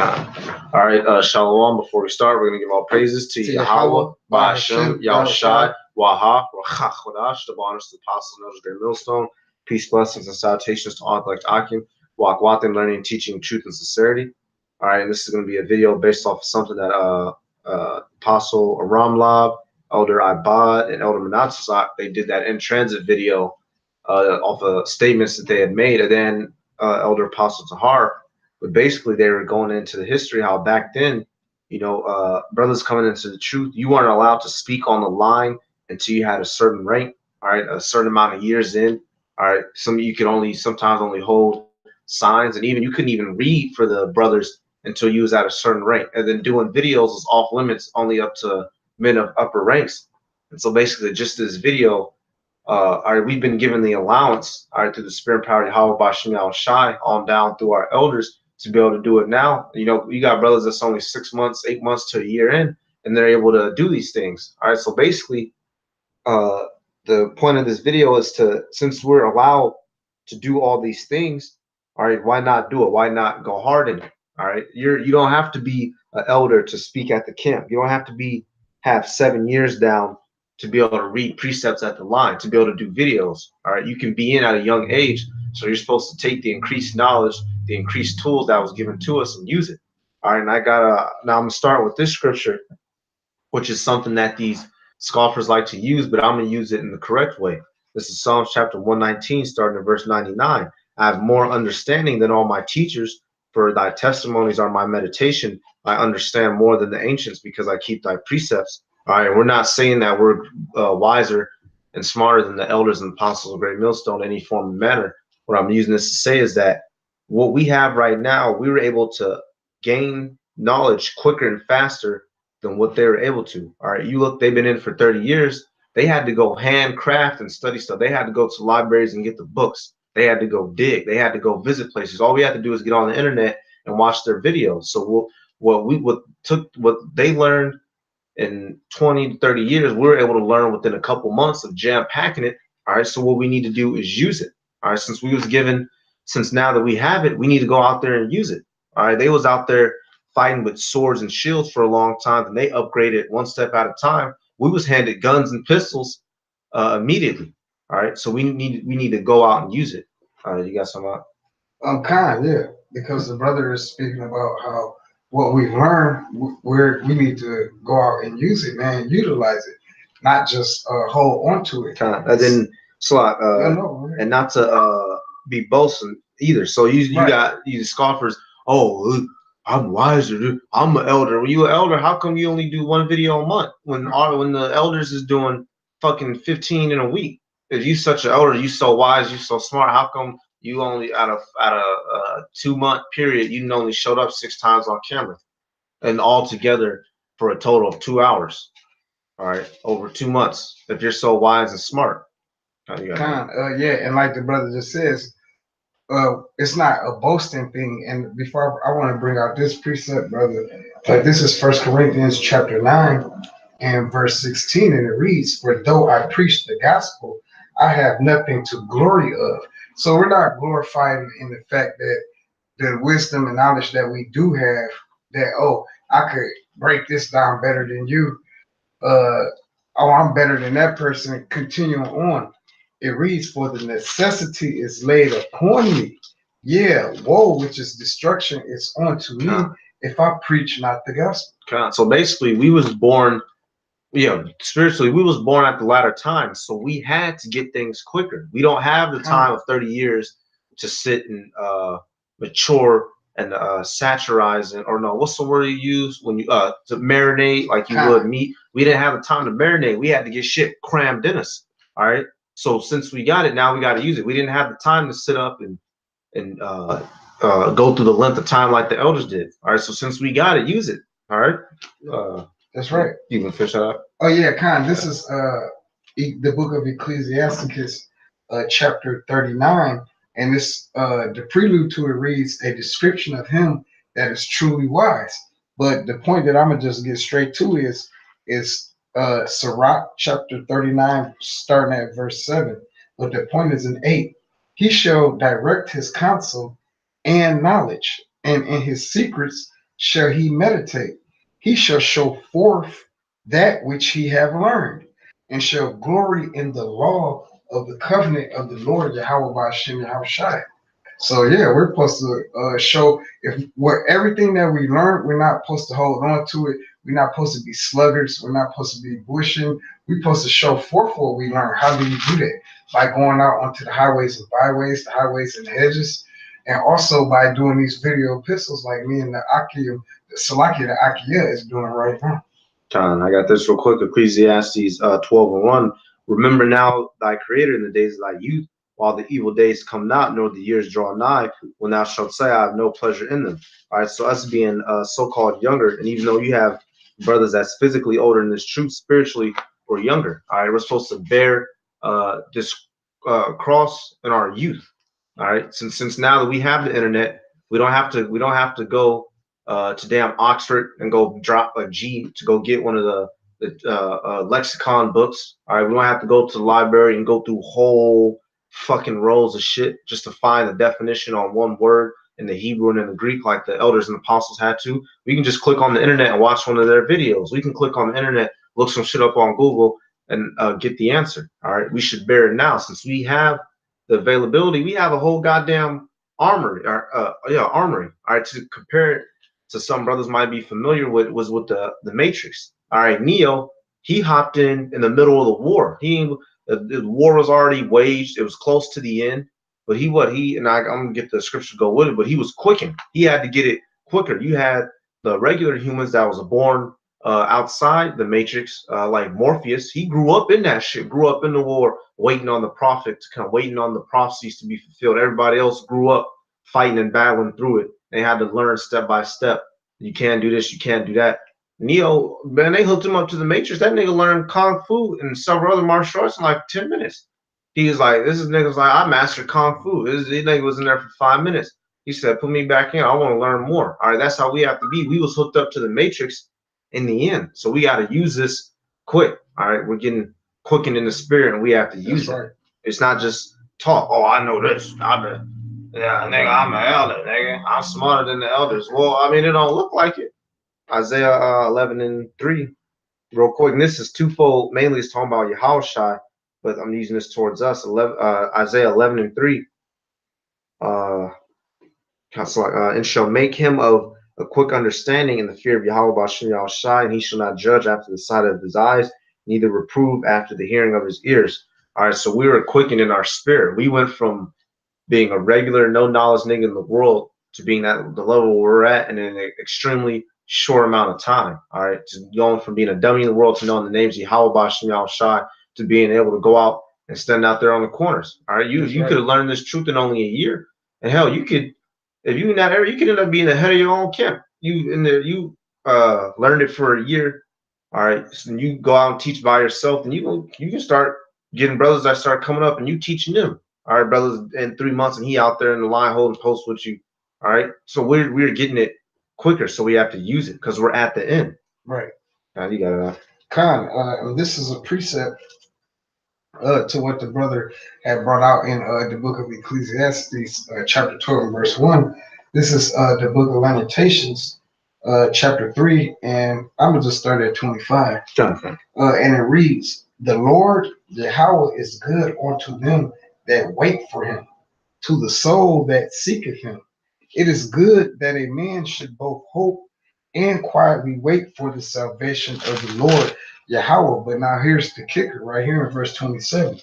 All right, Shalom. Before we start, we're going to give all praises to Yahweh, Ba'ashem, Yahushai, Waha, Rachach, Wadash, the honors to the apostles, and elders, great millstone. Peace, blessings, and salutations to all like Akim, Wakwatim, learning and teaching truth and sincerity. All right, and this is going to be a video based off of something that Apostle Ramlab, Elder Ibad, and Elder Manasseh, they did that in transit video off of statements that they had made, and then Elder Apostle Tahar. But basically, they were going into the history how back then, brothers coming into the truth, you weren't allowed to speak on the line until you had a certain rank, all right, a certain amount of years in, all right. You could sometimes only hold signs, and even you couldn't even read for the brothers until you was at a certain rank. And then doing videos was off limits, only up to men of upper ranks. And so basically, just this video, all right, we've been given the allowance, all right, through the spirit power of Yahweh Bashim Yahushai on down through our elders to be able to do it now. You got brothers that's only 6 months, 8 months to a year in, and they're able to do these things. All right, so basically, the point of this video is since we're allowed to do all these things, all right, why not do it? Why not go hard in it? All right, you don't have to be an elder to speak at the camp. You don't have to have 7 years down to be able to read precepts at the line, to be able to do videos. All right, you can be in at a young age, so you're supposed to take the increased knowledge, the increased tools that was given to us, and use it. All right, and now I'm gonna start with this scripture, which is something that these scoffers like to use, but I'm gonna use it in the correct way. This is Psalms chapter 119, starting at verse 99. I have more understanding than all my teachers, for thy testimonies are my meditation. I understand more than the ancients, because I keep thy precepts. All right, we're not saying that we're wiser and smarter than the elders and apostles of Great Millstone in any form or manner. What I'm using this to say is that what we have right now, we were able to gain knowledge quicker and faster than what they were able to. All right, you look, they've been in for 30 years. They had to go handcraft and study stuff. They had to go to libraries and get the books. They had to go dig. They had to go visit places. All we had to do is get on the internet and watch their videos. So what they learned in 20 to 30 years, we were able to learn within a couple months of jam packing it. All right, so what we need to do is use it. All right, since now that we have it, we need to go out there and use it. All right, they was out there fighting with swords and shields for a long time, and they upgraded one step at a time. We was handed guns and pistols immediately. All right, so we need to go out and use it. You got some out? Yeah, because the brother is speaking about how what we've learned, we need to go out and use it, man, utilize it, not just hold on to it. And then and not to be boasting either. So you got these scoffers. Oh, I'm wiser. I'm an elder. When you an elder, how come you only do one video a month when the elders is doing fucking 15 in a week? If you such an elder, you so wise, you so smart, how come you only out of a 2 month period, you only showed up 6 times on camera, and all together for a total of 2 hours? All right, over 2 months. If you're so wise and smart. Yeah, and like the brother just says, it's not a boasting thing. And before I want to bring out this precept, brother, this is 1 Corinthians chapter 9 and verse 16, and it reads, "For though I preach the gospel, I have nothing to glory of." So we're not glorifying in the fact that the wisdom and knowledge that we do have, that, oh, I could break this down better than you. Oh, I'm better than that person. Continuing on. It reads, "For the necessity is laid upon me. Yeah, woe, which is destruction, is unto me if I preach not the gospel." So basically, we was born, spiritually, we was born at the latter time. So we had to get things quicker. We don't have the time of 30 years to sit and mature and saturize it, or no, what's the word you use when you to marinate like you would meat? We didn't have the time to marinate. We had to get shit crammed in us. All right. So since we got it, now we got to use it. We didn't have the time to sit up and go through the length of time like the elders did. All right. So since we got it, use it. All right. That's right. You can fish that up. Oh yeah, This is the book of Ecclesiasticus, chapter 39, and this the prelude to it reads, "A description of him that is truly wise." But the point that I'm gonna just get straight to is Sirach chapter 39, starting at verse 7. But the point is in 8. "He shall direct his counsel and knowledge, and in his secrets shall he meditate. He shall show forth that which he have learned, and shall glory in the law of the covenant of the Lord Yahweh by Hashem Yahushai. So yeah, we're supposed to show if what everything that we learn, we're not supposed to hold on to it. We're not supposed to be sluggards. We're not supposed to be bushing. We're supposed to show forth what we learn. How do you do that? By going out onto the highways and byways, the highways and the hedges, and also by doing these video epistles like me and the Salakia, the Akia is doing right now. John, I got this real quick. Ecclesiastes 12:1. Remember now thy creator in the days of thy youth, while the evil days come not, nor the years draw nigh, when thou shalt say, I have no pleasure in them. All right, so us being so-called younger, and even though you have brothers that's physically older in this truth, spiritually we're younger. All right, we're supposed to bear this cross in our youth. All right, since now that we have the internet, we don't have to go to damn Oxford and go drop a G to go get one of the lexicon books. All right, we don't have to go to the library and go through whole fucking rolls of shit just to find the definition on one word in the Hebrew and in the Greek like the elders and apostles had to. We can just click on the internet and watch one of their videos. We can click on the internet, look some shit up on Google, and get the answer. All right, we should bear it now since we have the availability. We have a whole goddamn armory, armory. All right, to compare it to some brothers might be familiar with was with the Matrix. All right, Neo, he hopped in the middle of the war. The war was already waged. It was close to the end, but I'm gonna get the scripture to go with it. But he was quickened. He had to get it quicker. You had the regular humans that was born outside the Matrix, like Morpheus. He grew up in that shit. Grew up in the war, waiting on the prophet to come, waiting on the prophecies to be fulfilled. Everybody else grew up fighting and battling through it. They had to learn step by step. You can't do this. You can't do that. Neo, man, they hooked him up to the Matrix. That nigga learned Kung Fu and several other martial arts in like 10 minutes. He was like, nigga's like, I mastered Kung Fu. This nigga was in there for 5 minutes. He said, put me back in. I want to learn more. All right, that's how we have to be. We was hooked up to the Matrix in the end. So we got to use this quick. All right, we're getting quickened in the spirit and we have to use it. It's not just talk. Oh, I know this. Yeah, nigga, I'm an elder, nigga. I'm smarter than the elders. Well, I mean, it don't look like it. Isaiah 11:3, real quick. And this is twofold. Mainly, it's talking about Yahushai, but I'm using this towards us. Isaiah 11:3. And shall make him of a quick understanding in the fear of Yahweh Bashem Yahushai, and he shall not judge after the sight of his eyes, neither reprove after the hearing of his ears. All right, so we were quickened in our spirit. We went from being a regular, no knowledge nigga in the world to being at the level we're at in an extremely short amount of time. All right, to going from being a dummy in the world to knowing the names of Yahweh Bashem Yahushai to being able to go out and stand out there on the corners. All right, you could have learned this truth in only a year, and hell, you could, if you in that area, you could end up being the head of your own camp. You learned it for a year. All right, so you go out and teach by yourself, and you can start getting brothers that start coming up, and you teaching them. All right, brothers, in 3 months, and he out there in the line holding posts with you. All right, so we're getting it quicker, so we have to use it because we're at the end. Right. You got it. Khan, this is a precept to what the brother had brought out in the book of Ecclesiastes, chapter 12, verse 1. This is the book of Lamentations, chapter 3, and I'm going to just start at 25. Jonathan. And it reads, the Lord Yahweh is good unto them that wait for him, to the soul that seeketh him. It is good that a man should both hope and quietly wait for the salvation of the Lord Yahweh. But now here's the kicker right here in verse 27.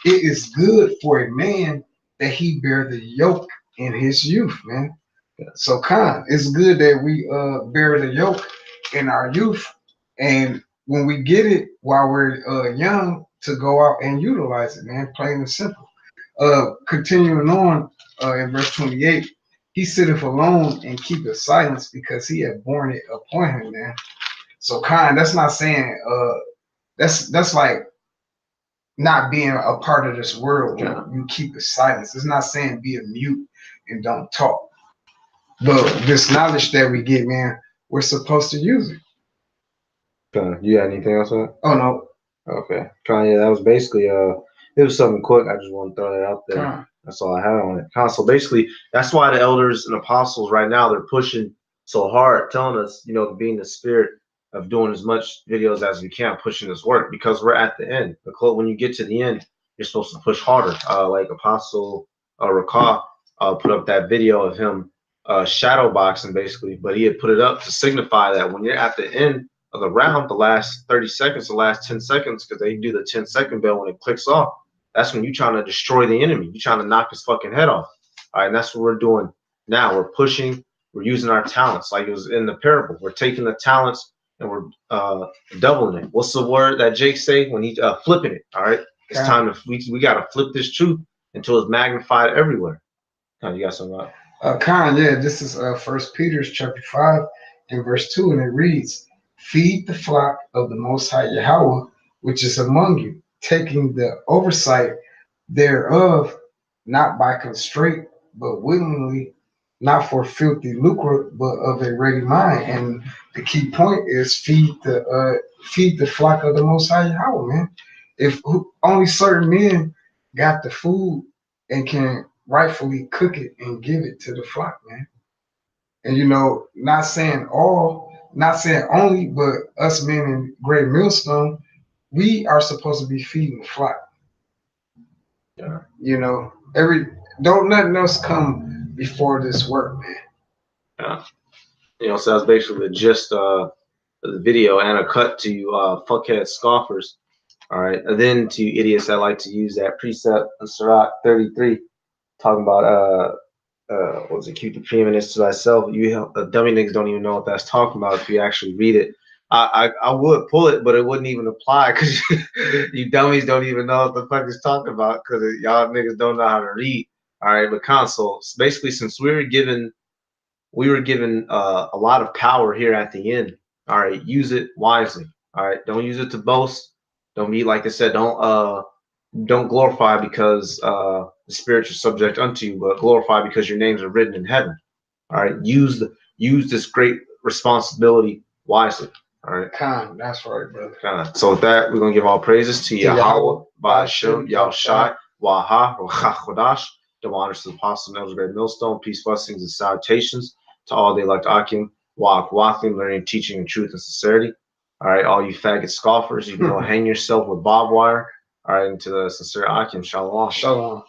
It is good for a man that he bear the yoke in his youth, man. So it's good that we bear the yoke in our youth, and when we get it while we're young, to go out and utilize it, man, plain and simple. Continuing on in verse 28, he sitteth alone and keepeth silence because he had borne it upon him, man. So that's not saying that's like not being a part of this world. Yeah. You keep the silence. It's not saying be a mute and don't talk. But this knowledge that we get, man, we're supposed to use it. You got anything else on it? Oh no. Okay. Yeah, that was basically it was something quick. I just want to throw that out there. That's all I had on it. So basically, that's why the elders and apostles right now, they're pushing so hard, telling us, you know, to be in the spirit of doing as much videos as we can, pushing this work because we're at the end. When you get to the end, you're supposed to push harder. Like Apostle Rakah put up that video of him shadow boxing basically, but he had put it up to signify that when you're at the end of the round, the last 30 seconds, the last 10 seconds, because they do the 10-second bell when it clicks off, that's when you're trying to destroy the enemy. You're trying to knock his fucking head off. All right, and that's what we're doing now. We're pushing, we're using our talents like it was in the parable. We're taking the talents and we're doubling it. What's the word that Jake say when he flipping it? All right, it's time to we got to flip this truth until it's magnified everywhere. You got something about? Yeah, this is First Peter's chapter 5 and verse 2, and it reads, "Feed the flock of the Most High Yahweh, which is among you, taking the oversight thereof, not by constraint, but willingly, not for filthy lucre, but of a ready mind." And the key point is feed the flock of the Most High Yahweh, man. If only certain men got the food and can rightfully cook it and give it to the flock, man. And you know, not saying only, but us men in Great Millstone, we are supposed to be feeding the flock. Yeah. You know, don't nothing else come before this work, man. Yeah. You know, so that's basically the gist of the video and a cut to you fuckhead scoffers. All right. And then to you idiots that like to use that precept in Sirach 33, talking about what was it, keep the preeminence to thyself. You dummy niggas don't even know what that's talking about if you actually read it. I would pull it, but it wouldn't even apply because you dummies don't even know what the fuck it's talking about because y'all niggas don't know how to read. All right, but console. Basically, since we were given a lot of power here at the end. All right, use it wisely. All right, don't use it to boast. Don't be like I said. Don't glorify because the spirits are subject unto you, but glorify because your names are written in heaven. All right, use this great responsibility wisely. All right. That's right, brother. So with that, we're gonna give all praises to Yahweh, Ba'ashem, Yahushai, Waha, Rochach Chodash. Double honors to the apostle and great millstone. Peace, blessings, and salutations to all the elect Akim, Wa'ak Wakim, learning, teaching, and truth and sincerity. All right, all you faggot scoffers, you can go hang yourself with barbed wire. All right, into the sincere Akim. Shalom. Shalom.